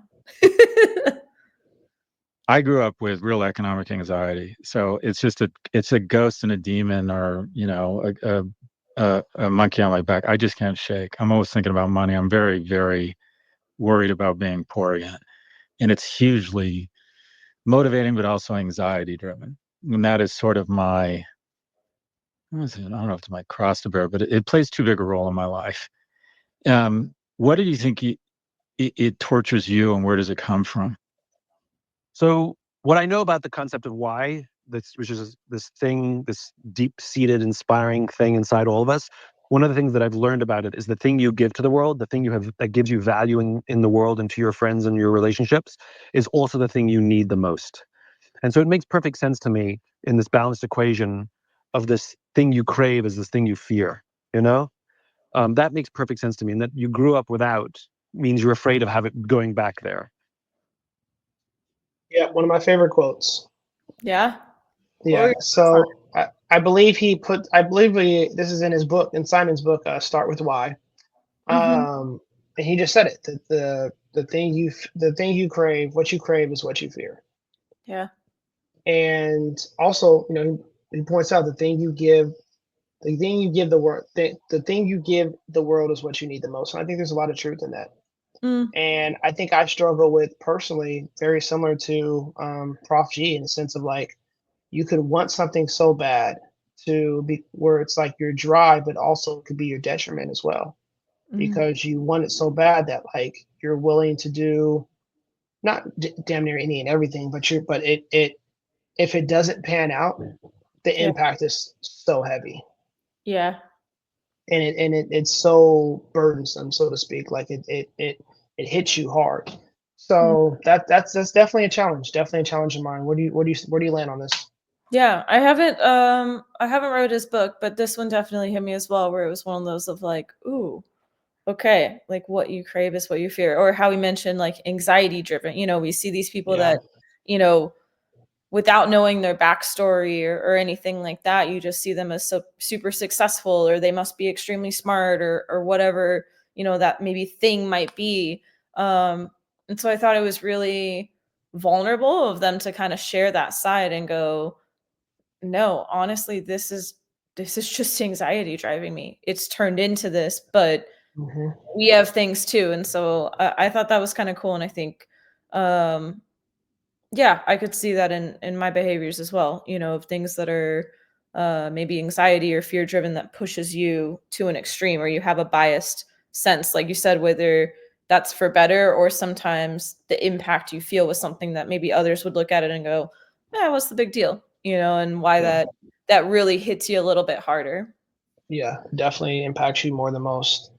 I grew up with real economic anxiety, so it's a ghost and a demon, or a monkey on my back. I just can't shake. I'm always thinking about money. I'm very, very worried about being poor again, and it's hugely motivating, but also anxiety driven. And that is sort of my, I don't know if it's my cross to bear, but it plays too big a role in my life. What do you think it tortures you, and where does it come from? So what I know about the concept of why, which is this thing, this deep-seated, inspiring thing inside all of us. One of the things that I've learned about it is the thing you give to the world, the thing you have that gives you value in the world and to your friends and your relationships, is also the thing you need the most. And so it makes perfect sense to me in this balanced equation of this thing you crave as this thing you fear. That makes perfect sense to me, and that you grew up without means you're afraid of going back there. Yeah, one of my favorite quotes. Yeah. Yeah. So I believe this is in his book, in Simon's book, Start with Why. And he just said it, that the thing you crave, what you crave is what you fear. Yeah. And also, he points out the thing you give the world, the thing you give the world is what you need the most. And I think there's a lot of truth in that. And I think I struggle with personally, very similar to Prof G, in the sense of like, you could want something so bad to be where it's like your drive, but also could be your detriment as well, because you want it so bad that like you're willing to do not damn near any and everything, but if it doesn't pan out, the impact is so heavy. Yeah. And it's so burdensome, so to speak. Like it hits you hard. So that's definitely a challenge. Definitely a challenge of mine. Where do you land on this? Yeah, I haven't read his book, but this one definitely hit me as well, where it was one of those of like, ooh, okay, like what you crave is what you fear, or how he mentioned like anxiety driven. We see these people that, without knowing their backstory or anything like that, you just see them as so super successful, or they must be extremely smart, or whatever, that maybe thing might be. And so I thought it was really vulnerable of them to kind of share that side and go, no, honestly, this is just anxiety driving me. It's turned into this, but we have things too. And so I thought that was kind of cool. And I think, yeah, I could see that in my behaviors as well, of things that are maybe anxiety or fear driven that pushes you to an extreme, or you have a biased sense, like you said, whether that's for better or sometimes the impact you feel with something that maybe others would look at it and go, what's the big deal? And why that really hits you a little bit harder. Yeah, definitely impacts you more than most.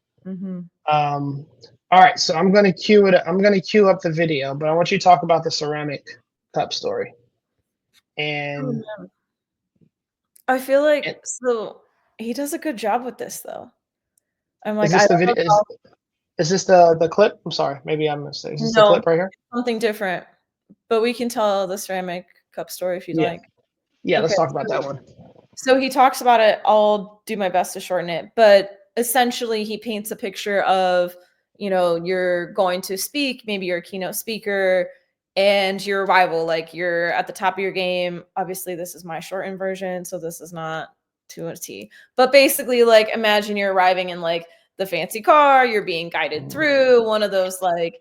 All right, so I'm gonna cue up the video, but I want you to talk about the ceramic cup story. And I feel like so he does a good job with this though. I'm like, is this the video? Is this the clip? I'm sorry, maybe I'm mistaken. Is this the clip right here? Something different, but we can tell the ceramic cup story if you'd like. Yeah, let's talk about that one. So he talks about it. I'll do my best to shorten it, but essentially he paints a picture of, you're going to speak, maybe you're a keynote speaker, and your rival, like you're at the top of your game. Obviously, this is my shortened version, so this is not to a T. But basically, like imagine you're arriving in like the fancy car, you're being guided through one of those like,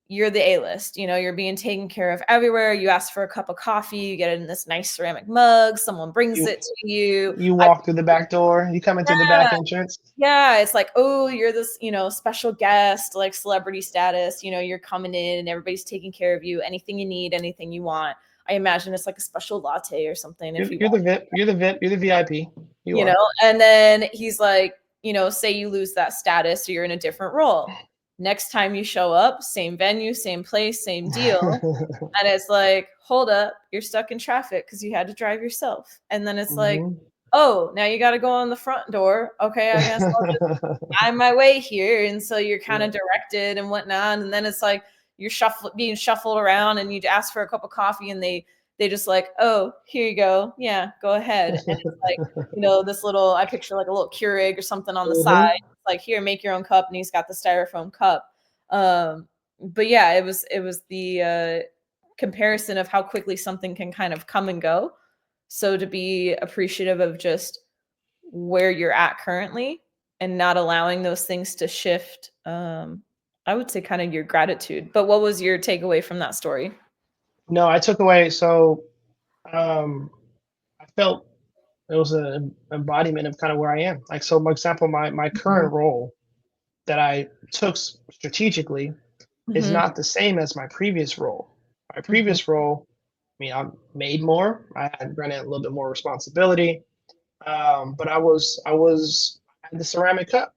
you're the A-list, you're being taken care of everywhere. You ask for a cup of coffee, you get it in this nice ceramic mug, someone brings it to you. You walk through the back door, you come into the back entrance. Yeah, it's like, oh, you're this, special guest, like celebrity status, you're coming in and everybody's taking care of you. Anything you need, anything you want. I imagine it's like a special latte or something. You're the VIP, you're the VIP. And then he's like, say you lose that status or you're in a different role. Next time you show up, same venue, same place, same deal. And it's like, hold up, you're stuck in traffic because you had to drive yourself. And then it's like, oh, now you got to go on the front door. Okay, I guess I'll just find my way here. And so you're kind of directed and whatnot. And then it's like you're being shuffled around and you ask for a cup of coffee and they just like, oh, here you go. Yeah, go ahead. And it's like, this little, I picture like a little Keurig or something on the side. It's like, here, make your own cup. And he's got the styrofoam cup. But yeah, it was the comparison of how quickly something can kind of come and go. So to be appreciative of just where you're at currently and not allowing those things to shift, I would say kind of your gratitude. But what was your takeaway from that story? No, I took away. So I felt it was an embodiment of kind of where I am. Like, so for example, my current role that I took strategically is not the same as my previous role. My previous role, I mean, I made more. I had granted a little bit more responsibility, but I had the ceramic cup,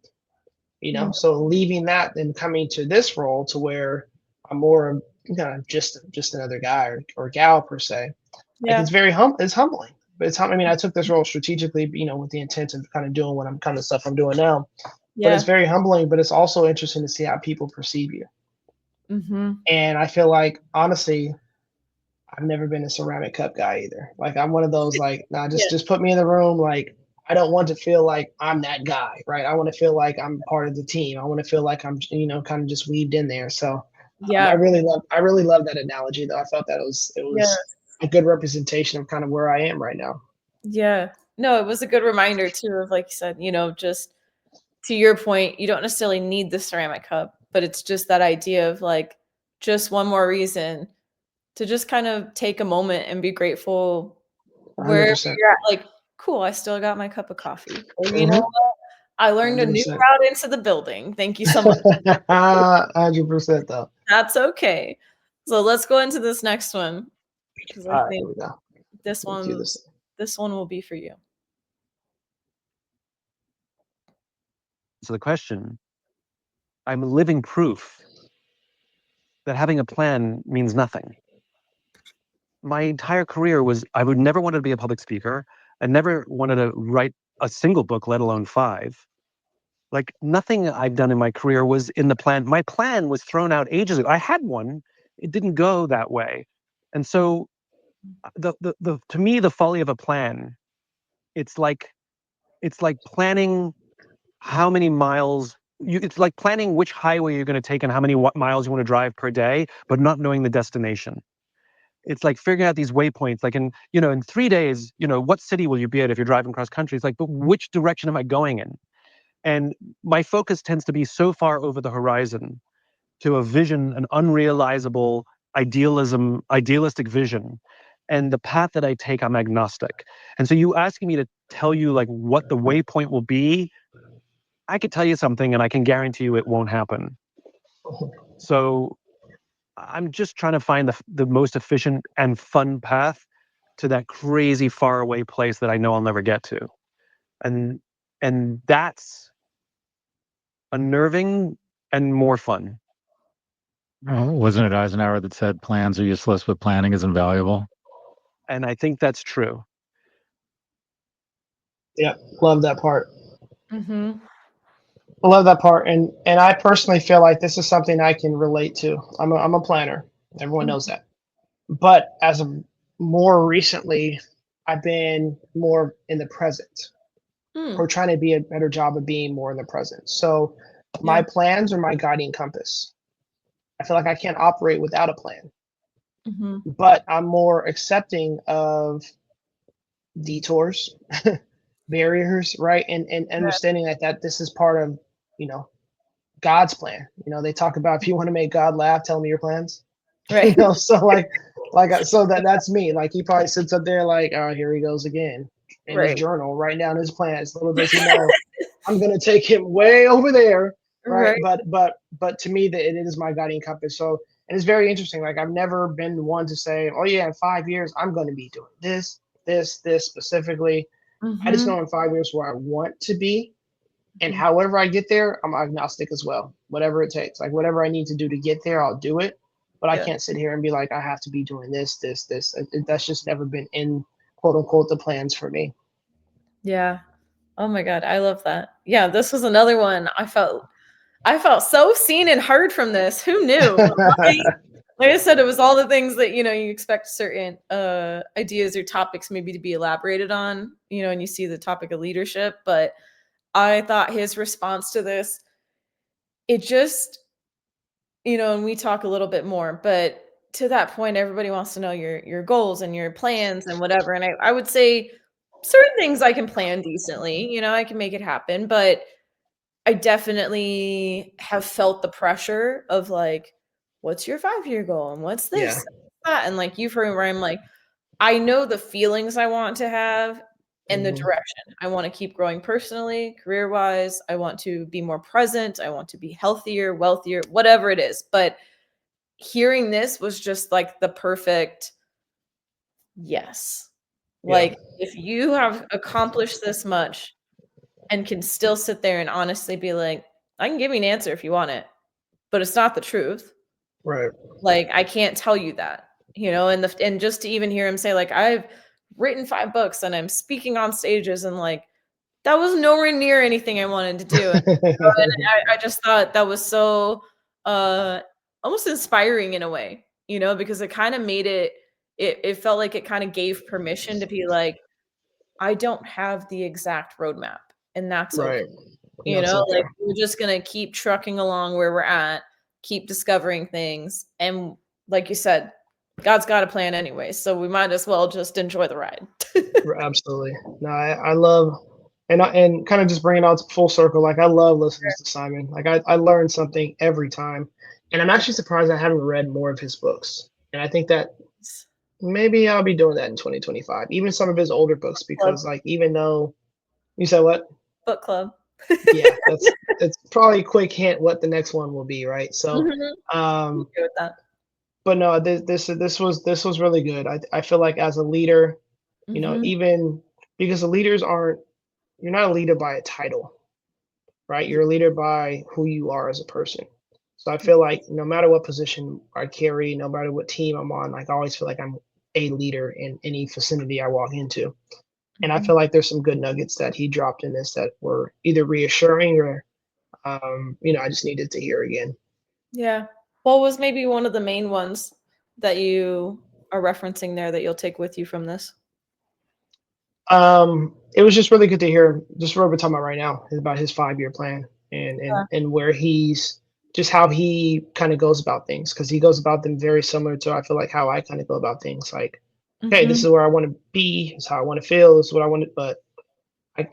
So leaving that and coming to this role to where I'm more kind of just another guy or gal per se. Like it's very it's humbling. But I mean, I took this role strategically, with the intent of kind of doing what I'm kind of stuff I'm doing now. but it's Yeah. very humbling, but it's also interesting to see how people perceive you. Mm-hmm. And I feel like, honestly, I've never been a ceramic cup guy either. Like, I'm one of those, like, nah, Yeah. just put me in the room. Like, I don't want to feel like I'm that guy, right? I want to feel like I'm part of the team. I want to feel like I'm, kind of just weaved in there. So I Yeah. really love that analogy, though. I thought that it Yeah. was a good representation of kind of where I am right now. Yeah. No, it was a good reminder too of, like you said, just to your point, you don't necessarily need the ceramic cup, but it's just that idea of like just one more reason to just kind of take a moment and be grateful wherever 100%. you're at. Like, cool, I still got my cup of coffee. Or you know Mm-hmm. what? I learned a new 100%. route into the building. Thank you so much. 100% though. That's okay. So let's go into this next one because I All right, here think we go. this Let's do one this. this one will be for you. So the question, I'm living proof that having a plan means nothing. My entire career was, I would never wanted to be a public speaker. I never wanted to write a single book, let alone 5. Like, nothing I've done in my career was in the plan. My plan was thrown out ages ago. I had one. It didn't go that way. And so to me, the folly of a plan, it's like planning how many miles it's like planning which highway you're going to take and how many miles you want to drive per day, but not knowing the destination. It's like figuring out these waypoints, like in 3 days, what city will you be at if you're driving cross country? It's like, but which direction am I going in? And my focus tends to be so far over the horizon to a vision, an unrealizable idealistic vision. And the path that I take, I'm agnostic. And so you asking me to tell you like what the waypoint will be, I could tell you something and I can guarantee you it won't happen. So I'm just trying to find the most efficient and fun path to that crazy far away place that I know I'll never get to. And that's unnerving and more fun. Oh, wasn't it Eisenhower that said plans are useless, but planning is invaluable? And I think that's true. Yeah, love that part. Mm-hmm. I love that part, and I personally feel like this is something I can relate to. I'm a planner. Everyone knows that. But as of more recently, I've been more in the present, or trying to be a better job of being more in the present. So my Yeah. plans are my guiding compass. I feel like I can't operate without a plan, Mm-hmm. but I'm more accepting of detours, barriers, right? And understanding that this is part of, you know, God's plan. They talk about, if you want to make God laugh, tell me your plans. Right. So so that's me. Like, he probably sits up there like, oh, here he goes again in his Right. journal, writing down his plans. Little does he know, I'm gonna take him way over there, right? Right. But to me, that it is my guiding compass. So, and it's very interesting. Like, I've never been one to say, oh yeah, in 5 years I'm going to be doing this specifically. I just Mm-hmm. know in 5 years where I want to be, and however I get there, I'm agnostic as well. Whatever it takes, like whatever I need to do to get there, I'll do it. But I Yeah. can't sit here and be like, I have to be doing this. That's just never been in, quote unquote, the plans for me. Yeah. Oh my God, I love that. Yeah, this was another one. I felt so seen and heard from this. Who knew? Like I said, it was all the things that you expect certain ideas or topics maybe to be elaborated on, and you see the topic of leadership. But I thought his response to this, it just, and we talk a little bit more, but to that point, everybody wants to know your goals and your plans and whatever. And I would say certain things I can plan decently, I can make it happen, but I definitely have felt the pressure of like, what's your 5-year goal? And what's Yeah. this? That? And like you've heard where I'm like, I know the feelings I want to have and the Mhm. direction. I want to keep growing personally, career-wise. I want to be more present. I want to be healthier, wealthier, whatever it is. But hearing this was just like the perfect yes. Yeah. Like, if you have accomplished this much and can still sit there and honestly be like, I can give you an answer if you want it, but it's not the truth. Right. Like, I can't tell you that, and just to even hear him say, like, I've written 5 books and I'm speaking on stages and like that was nowhere near anything I wanted to do. And I just thought that was so almost inspiring in a way, because it kind of made it felt like it kind of gave permission to be like, I don't have the exact roadmap, and that's okay. Right. That's Like, okay. we're just gonna keep trucking along where we're at, keep discovering things, and like you said, God's got a plan anyway, so we might as well just enjoy the ride. Absolutely. No, I love, and kind of just bringing it out full circle. Like I love listening to Simon. Like I learn something every time, and I'm actually surprised I haven't read more of his books. And I think that maybe I'll be doing that in 2025, even some of his older books, because like even though you said what Book club. yeah, it's probably a quick hint what the next one will be, right? So I'm okay with that. but no, this was really good. I feel like as a leader, Mhm. even because the leaders aren't, you're not a leader by a title, right? You're a leader by who you are as a person. So I feel like no matter what position I carry, no matter what team I'm on, like I always feel like I'm a leader in any vicinity I walk into. And I Mhm. feel like there's some good nuggets that he dropped in this that were either reassuring or, I just needed to hear again. Yeah. What was maybe one of the main ones that you are referencing there that you'll take with you from this? It was just really good to hear just what we're talking about right now is about his 5-year plan and Yeah. and where he's just how he kind of goes about things because he goes about them very similar to I feel like how I kind of go about things like, hey, this Mhm. is where I want to be, this is how I want to feel, this is what I want to, but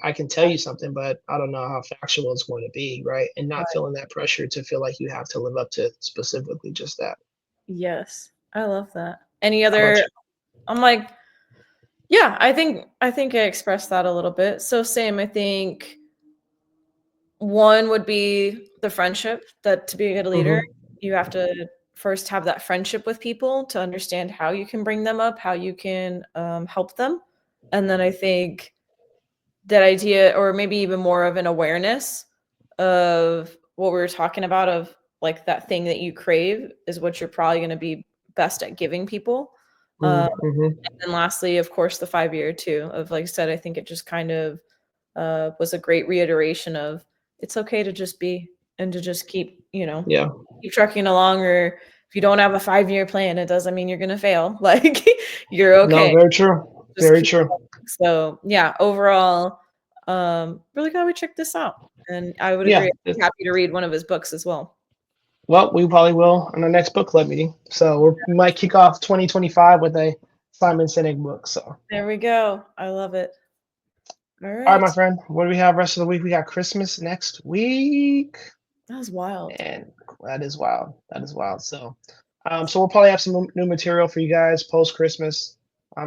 I can tell you something, but I don't know how factual it's going to be, right? And not Right. feeling that pressure to feel like you have to live up to specifically just that. Yes. I love that. Any How about other you? I'm like, yeah, I think I expressed that a little bit. So same, I think one would be the friendship that to be a good leader, Hmm. you have to first have that friendship with people to understand how you can bring them up, how you can help them. And then I think that idea, or maybe even more of an awareness of what we were talking about, of like that thing that you crave is what you're probably going to be best at giving people. Um, Hmm. and lastly, of course, the 5 year too, of like I said, I think it just kind of was a great reiteration of it's okay to just be and to just keep, Yeah. keep trucking along. Or if you don't have a 5 year plan, it doesn't mean you're going to fail. Like, you're No, okay. very true. Just Very keep true. going. So yeah, overall, really glad we checked this out. And I would agree. Yeah. I'd be happy to read one of his books as well. Well, we probably will on our next book club meeting. So we might kick off 2025 with a Simon Sinek book. So, all There we go. I love it. All right, my right. friend, what do we have rest of the week? We got Christmas next week, That was wild. and that is wild. That is wild. So we'll probably have some new material for you guys post Christmas.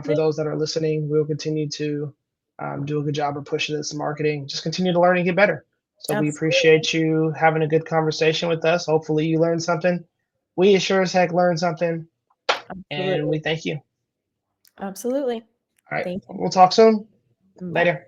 For Yep, those that are listening, we'll continue to do a good job of pushing this marketing. Just continue to learn and get better. So we absolutely. appreciate you having a good conversation with us. Hopefully, you learned something. We sure as heck learned something. And Absolutely. we thank you. Absolutely. All right. Thank you. We'll talk soon. Bye. Later.